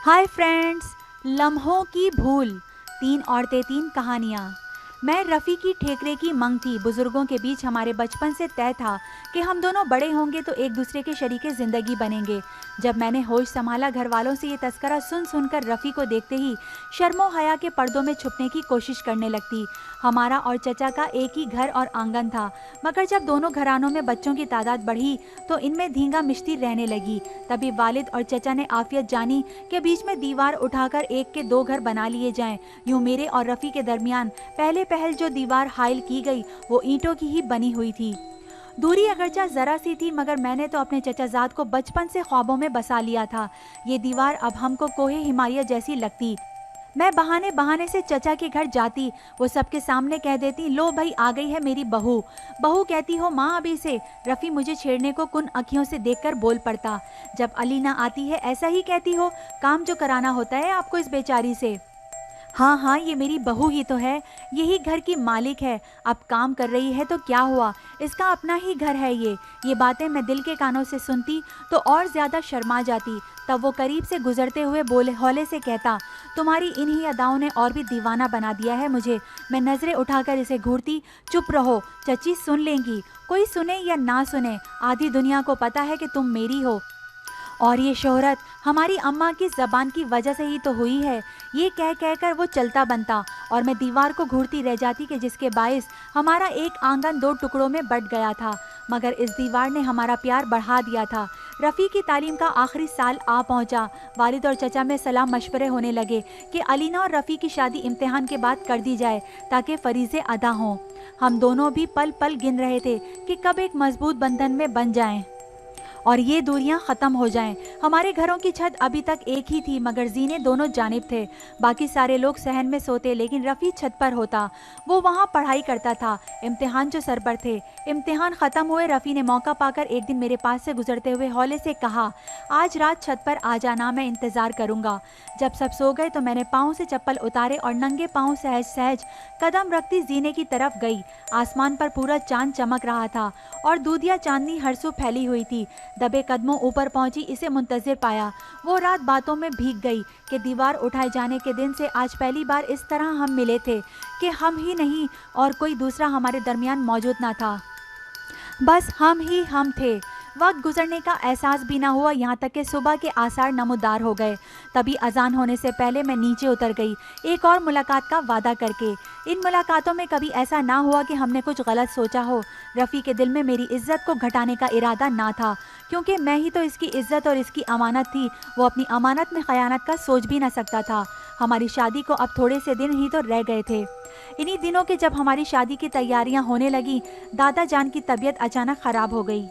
Hi friends, लम्हों की भूल, तीन औरतें तीन कहानियाँ। मैं रफ़ी की ठेकरे की मंग थी। बुजुर्गों के बीच हमारे बचपन से तय था कि हम दोनों बड़े होंगे तो एक दूसरे के शरीके ज़िंदगी बनेंगे। जब मैंने होश संभाला, घर वालों से ये तस्करा सुन सुनकर रफ़ी को देखते ही शर्मो हया के पर्दों में छुपने की कोशिश करने लगती। हमारा और चचा का एक ही घर और आंगन था, मगर जब दोनों घरानों में बच्चों की तादाद बढ़ी तो इनमें धींगा मिश्ती रहने लगी। तभी वालिद और चचा ने आफियत जानी कि बीच में दीवार उठाकर एक के दो घर बना लिए जाएं। यूं मेरे और रफ़ी के दरमियान पहले पहल जो दीवार हाइल की गई वो ईंटों की ही बनी हुई थी। दूरी अगरचा जरा सी थी, मगर मैंने तो अपने चचाजाद को बचपन से ख्वाबों में बसा लिया था। ये दीवार अब हमको कोहे हिमालय जैसी लगती। मैं बहाने बहाने से चचा के घर जाती, वो सबके सामने कह देती, लो भाई आ गई है मेरी बहू। बहू कहती हो माँ अभी से। रफ़ी मुझे छेड़ने को कुन अखियों से देखकर बोल पड़ता, जब अलीना आती है ऐसा ही कहती हो, काम जो कराना होता है आपको इस बेचारी से। हाँ हाँ, ये मेरी बहू ही तो है, यही घर की मालिक है। अब काम कर रही है तो क्या हुआ, इसका अपना ही घर है ये बातें मैं दिल के कानों से सुनती तो और ज़्यादा शर्मा जाती। तब वो करीब से गुजरते हुए बोले हौले से कहता, तुम्हारी इन्हीं अदाओं ने और भी दीवाना बना दिया है मुझे। मैं नज़रें उठाकर इसे घूरती, चुप रहो चची, सुन लेंगी। कोई सुने या ना सुने, आधी दुनिया को पता है कि तुम मेरी हो। और ये शोहरत हमारी अम्मा की ज़बान की वजह से ही तो हुई है। ये कह कह कर वो चलता बनता और मैं दीवार को घूरती रह जाती कि जिसके बायस हमारा एक आंगन दो टुकड़ों में बट गया था, मगर इस दीवार ने हमारा प्यार बढ़ा दिया था। रफ़ी की तालीम का आखिरी साल आ पहुंचा। वालिद और चचा में सलाह मशवरे होने लगे कि अलीना और रफ़ी की शादी इम्तिहान के बाद कर दी जाए ताकि फ़रीज़े अदा हों। हम दोनों भी पल पल गिन रहे थे कि कब एक मजबूत बंधन में बन जाएं और ये दूरियां ख़त्म हो जाएं। हमारे घरों की छत अभी तक एक ही थी, मगर जीने दोनों जानिब थे। बाकी सारे लोग सहन में सोते, लेकिन रफ़ी छत पर होता। वो वहाँ पढ़ाई करता था। इम्तिहान जो सर पर थे। इम्तिहान ख़त्म हुए, रफ़ी ने मौका पाकर एक दिन मेरे पास से गुजरते हुए हौले से कहा, आज रात छत पर आ जाना, मैं इंतज़ार करूँगा। जब सब सो गए तो मैंने पाँव से चप्पल उतारे और नंगे पाँव सहज सहज कदम रखती जीने की तरफ गई। आसमान पर पूरा चांद चमक रहा था और दूधिया चांदनी हरसू फैली हुई थी। दबे कदमों ऊपर पहुंची, इसे मुंतज़िर पाया। वो रात बातों में भीग गई कि दीवार उठाए जाने के दिन से आज पहली बार इस तरह हम मिले थे कि हम ही नहीं और कोई दूसरा हमारे दरमियान मौजूद ना था, बस हम ही हम थे। वक्त गुजरने का एहसास भी ना हुआ, यहाँ तक कि सुबह के आसार नमूदार हो गए। तभी अजान होने से पहले मैं नीचे उतर गई, एक और मुलाकात का वादा करके। इन मुलाकातों में कभी ऐसा ना हुआ कि हमने कुछ गलत सोचा हो। रफ़ी के दिल में मेरी इज्जत को घटाने का इरादा ना था, क्योंकि मैं ही तो इसकी इज्जत और इसकी अमानत थी। वो अपनी अमानत में खयानत का सोच भी ना सकता था। हमारी शादी को अब थोड़े से दिन ही तो रह गए थे। इन्हीं दिनों के जब हमारी शादी की तैयारियां होने लगी, दादा जान की तबीयत अचानक ख़राब हो गई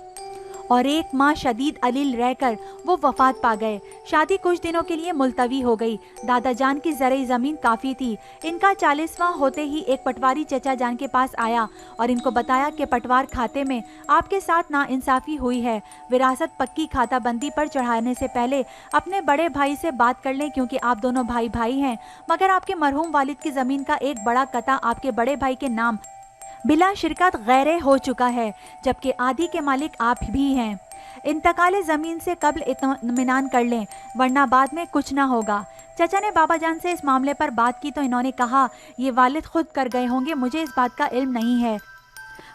और एक माह शदीद अलील रहकर वो वफात पा गए। शादी कुछ दिनों के लिए मुलतवी हो गई। दादा जान की ज़रई ज़मीन काफ़ी थी। इनका 40वां होते ही एक पटवारी चचा जान के पास आया और इनको बताया कि पटवार खाते में आपके साथ नाइंसाफ़ी हुई है। विरासत पक्की खाता बंदी पर चढ़ाने से पहले अपने बड़े भाई से बात कर लें, क्योंकि आप दोनों भाई भाई हैं। मगर आपके मरहूम वालिद की ज़मीन का एक बड़ा कता आपके बड़े भाई के नाम बिला शिरकत गैरे हो चुका है, जबकि आधी के मालिक आप भी हैं। इंतकाल ज़मीन से कब्ल इत्मीनान कर लें, वरना बाद में कुछ ना होगा। चचा ने बाबा जान से इस मामले पर बात की तो इन्होंने कहा, ये वालिद खुद कर गए होंगे, मुझे इस बात का इल्म नहीं है।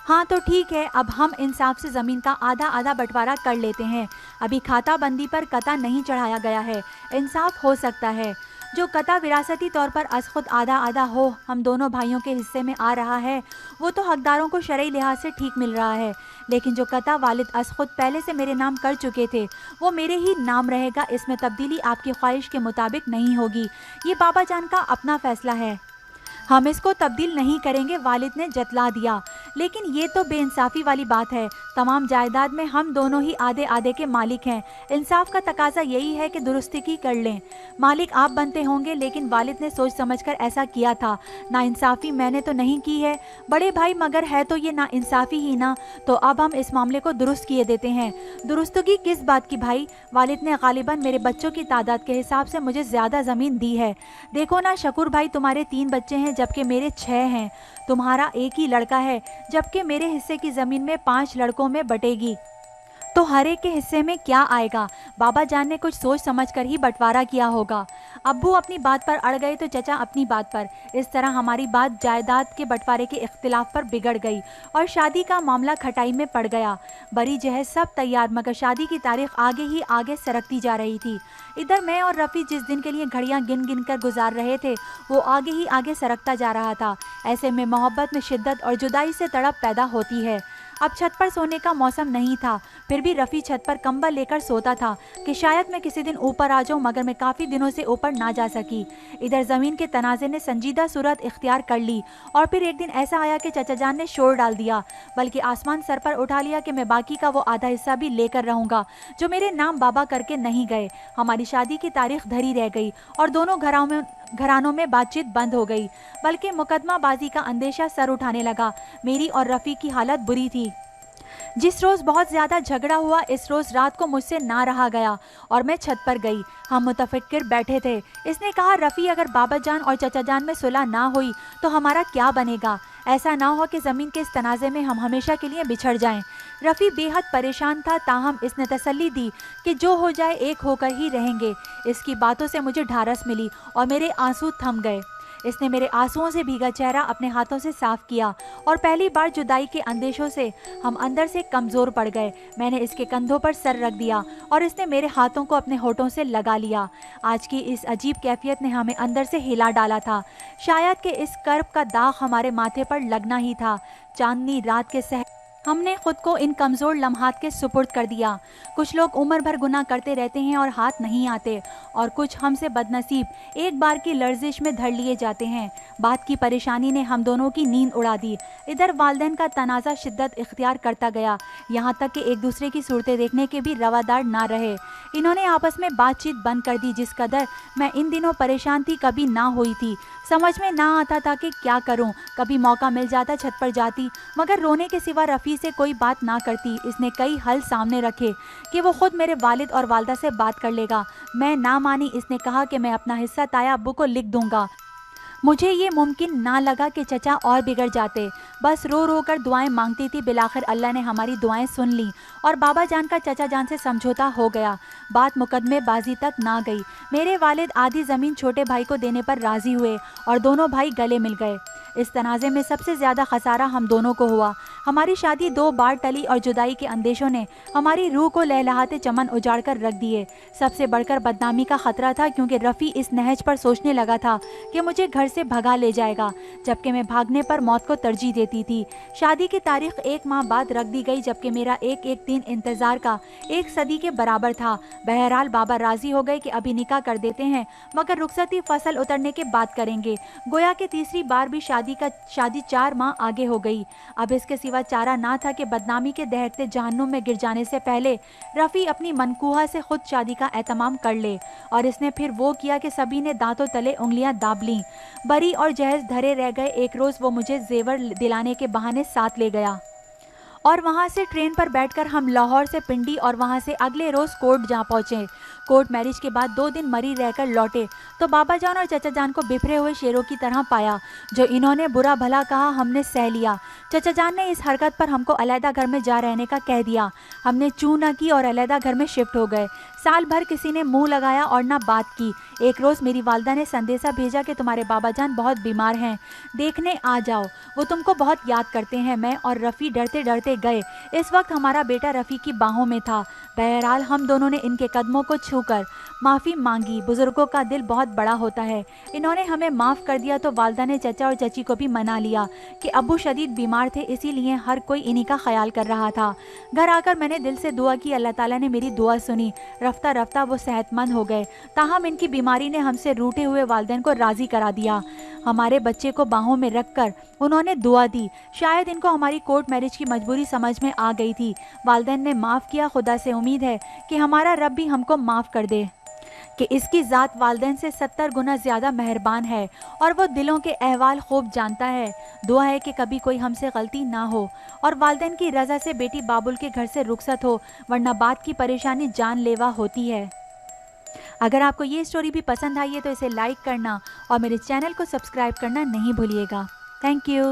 हाँ तो ठीक है, अब हम इंसाफ से ज़मीन का आधा आधा बंटवारा कर लेते हैं। अभी खाता बंदी पर कता नहीं चढ़ाया गया है, इंसाफ हो सकता है। जो कता विरासती तौर पर अज खुद आधा आधा हो हम दोनों भाइयों के हिस्से में आ रहा है, वो तो हकदारों को शरई लिहाज से ठीक मिल रहा है। लेकिन जो कता वालिद अज खुद पहले से मेरे नाम कर चुके थे, वो मेरे ही नाम रहेगा। इसमें तब्दीली आपकी ख्वाहिश के मुताबिक नहीं होगी। ये बाबा जान का अपना फैसला है, हम इसको तब्दील नहीं करेंगे, वालिद ने जतला दिया। लेकिन ये तो बेइंसाफ़ी वाली बात है। तमाम जायदाद में हम दोनों ही आधे आधे के मालिक हैं। इंसाफ का तकाजा यही है कि दुरुस्ती की कर लें। मालिक आप बनते होंगे, लेकिन वालिद ने सोच समझकर ऐसा किया था। नाइंसाफ़ी मैंने तो नहीं की है बड़े भाई, मगर है तो ये नाइंसाफ़ी ही ना। तो अब हम इस मामले को दुरुस्त किए देते हैं। दुरुस्तगी किस बात की भाई? वालिद ने गालिबन मेरे बच्चों की तादाद के हिसाब से मुझे ज़्यादा ज़मीन दी है। देखो ना शकूर भाई, तुम्हारे 3 बच्चे हैं जबकि मेरे 6 हैं। तुम्हारा एक ही लड़का है, जबकि मेरे हिस्से की ज़मीन में 5 लड़कों में बटेगी। तो हर एक के हिस्से में क्या आएगा? बाबा जान ने कुछ सोच समझ कर ही बंटवारा किया होगा। अब्बू अपनी बात पर अड़ गए तो चचा अपनी बात पर। इस तरह हमारी बात जायदाद के बंटवारे के इख्तिलाफ पर बिगड़ गई और शादी का मामला खटाई में पड़ गया। बरी जहेज सब तैयार, मगर शादी की तारीख आगे ही आगे सरकती जा रही थी। इधर मैं और रफ़ी जिस दिन के लिए घड़ियां गिन गिन कर गुजार रहे थे, वो आगे ही आगे सरकता जा रहा था। ऐसे में मोहब्बत में शिद्दत और जुदाई से तड़प पैदा होती है। अब छत पर सोने का मौसम नहीं था, फिर भी रफ़ी छत पर कंबल लेकर सोता था कि शायद मैं किसी दिन ऊपर आ जाऊं, मगर मैं काफ़ी दिनों से ऊपर ना जा सकी। इधर ज़मीन के तनाज़े ने संजीदा सूरत इख्तियार कर ली और फिर एक दिन ऐसा आया कि चचा जान ने शोर डाल दिया, बल्कि आसमान सर पर उठा लिया कि मैं बाकी का वो आधा हिस्सा भी लेकर रहूँगा जो मेरे नाम बाबा करके नहीं गए। हमारी शादी की तारीख धरी रह गई और दोनों घरानों में बातचीत बंद हो गई, बल्कि मुकदमाबाजी का अंदेशा सर उठाने लगा। मेरी और रफ़ी की हालत बुरी थी। जिस रोज़ बहुत ज़्यादा झगड़ा हुआ, इस रोज़ रात को मुझसे ना रहा गया और मैं छत पर गई। हम मुतफिक्र बैठे थे। इसने कहा, रफ़ी, अगर बाबा जान और चचा जान में सुलह ना हुई तो हमारा क्या बनेगा? ऐसा ना हो कि ज़मीन के इस तनाज़े में हम हमेशा के लिए बिछड़ जाएं। रफ़ी बेहद परेशान था, ताहम इसने तसल्ली दी कि जो हो जाए एक होकर ही रहेंगे। इसकी बातों से मुझे ढारस मिली और मेरे आंसू थम गए। इसने मेरे आंसुओं से भीगा चेहरा अपने हाथों से साफ किया और पहली बार जुदाई के अंदेशों से हम अंदर से कमज़ोर पड़ गए। मैंने इसके कंधों पर सर रख दिया और इसने मेरे हाथों को अपने होठों से लगा लिया। आज की इस अजीब कैफियत ने हमें अंदर से हिला डाला था। शायद कि इस कर्ब का दाग हमारे माथे पर लगना ही था। चांदनी रात के सहर हमने खुद को इन कमज़ोर लम्हात के सुपुर्द कर दिया। कुछ लोग उम्र भर गुनाह करते रहते हैं और हाथ नहीं आते, और कुछ हमसे बदनसीब एक बार की लर्जिश में धर लिए जाते हैं। बात की परेशानी ने हम दोनों की नींद उड़ा दी। इधर वालिदैन का तनाज़ा शिद्दत इख्तियार करता गया, यहाँ तक कि एक दूसरे की सूरतें देखने के भी रवादार ना रहे। इन्होंने आपस में बातचीत बंद कर दी। जिस कदर मैं इन दिनों परेशान थी, कभी ना हुई थी। समझ में ना आता था कि क्या करूं। कभी मौका मिल जाता छत पर जाती, मगर रोने के सिवा रफ़ी से कोई बात ना करती। इसने कई हल सामने रखे कि वो खुद मेरे वालिद और वालदा से बात कर लेगा। मैं ना मानी। इसने कहा कि मैं अपना हिस्सा ताया अब्बू को लिख दूंगा। मुझे ये मुमकिन ना लगा कि चचा और बिगड़ जाते। बस रो रो कर दुआएं मांगती थी। बिलाखिर अल्लाह ने हमारी दुआएं सुन ली और बाबा जान का चचा जान से समझौता हो गया। बात मुकदमे बाजी तक ना गई। मेरे वालिद आधी ज़मीन छोटे भाई को देने पर राज़ी हुए और दोनों भाई गले मिल गए। इस तनाज़े में सबसे ज़्यादा खसारा हम दोनों को हुआ। हमारी शादी 2 बार टली और जुदाई के अंदेशों ने हमारी रूह को लहलहाते चमन उजाड़ कर रख दिए। सबसे बढ़कर बदनामी का खतरा था, क्योंकि रफ़ी इस नहज पर सोचने लगा था कि मुझे घर से भगा ले जाएगा, जबकि मैं भागने पर मौत को तरजीह देती थी। शादी की तारीख 1 माह बाद रख दी गई, जबकि मेरा एक एक दिन इंतज़ार का 1 सदी के बराबर था। बहरहाल बाबा राज़ी हो गए कि अभी निकाह कर देते हैं, मगर रुखसती फसल उतरने के बाद करेंगे। गोया कि तीसरी बार भी शादी 4 माह आगे हो गई। अब इसके सिवा चारा ना था कि बदनामी के दहकते जहन्नुम में गिर जाने से पहले रफ़ी अपनी मनकूहा से खुद शादी का एहतमाम कर ले। और इसने फिर वो किया कि सभी ने दांतों तले उंगलियां दाब लीं। बरी और जहेज धरे रह गए। एक रोज़ वो मुझे जेवर दिलाने के बहाने साथ ले गया और वहाँ से ट्रेन पर बैठकर हम लाहौर से पिंडी और वहाँ से अगले रोज़ कोर्ट जा पहुँचे। कोर्ट मैरिज के बाद 2 दिन मरी रहकर लौटे तो बाबा जान और चचा जान को बिखरे हुए शेरों की तरह पाया। जो इन्होंने बुरा भला कहा, हमने सह लिया। चचा जान ने इस हरकत पर हमको अलहदा घर में जा रहने का कह दिया। हमने चू न की और अलहदा घर में शिफ्ट हो गए। साल भर किसी ने मुंह लगाया और ना बात की। एक रोज़ मेरी वालदा ने संदेशा भेजा कि तुम्हारे बाबा जान बहुत बीमार हैं, देखने आ जाओ, वो तुमको बहुत याद करते हैं। मैं और रफ़ी डरते डरते गए। इस वक्त हमारा बेटा रफ़ी की बाहों में था। बहरहाल हम दोनों ने इनके कदमों को छूकर माफ़ी मांगी। बुज़ुर्गों का दिल बहुत बड़ा होता है। इन्होंने हमें माफ़ कर दिया तो वालदा ने चचा और चची को भी मना लिया कि अब्बू शदीद बीमार थे, इसीलिए हर कोई इन्हीं का ख्याल कर रहा था। घर आकर मैंने दिल से दुआ की। अल्लाह ताला ने मेरी दुआ सुनी। रफ्ता रफ्ता वो सेहतमंद हो गए। ताहम इनकी बीमारी ने हमसे रूठे हुए वालिदैन को राज़ी करा दिया। हमारे बच्चे को बाहों में रख कर उन्होंने दुआ दी। शायद इनको हमारी कोर्ट मैरिज की मजबूरी समझ में आ गई थी। वालिदैन ने माफ़ किया। खुदा से उम्मीद है कि हमारा रब भी हमको माफ़ कर दे, कि इसकी ज़ात वालिदैन से 70 गुना ज़्यादा मेहरबान है और वो दिलों के अहवाल खूब जानता है। दुआ है कि कभी कोई हमसे गलती ना हो और वालिदैन की रज़ा से बेटी बाबुल के घर से रुखसत हो, वरना बात की परेशानी जानलेवा होती है। अगर आपको ये स्टोरी भी पसंद आई है तो इसे लाइक करना और मेरे चैनल को सब्सक्राइब करना नहीं भूलिएगा। Thank you.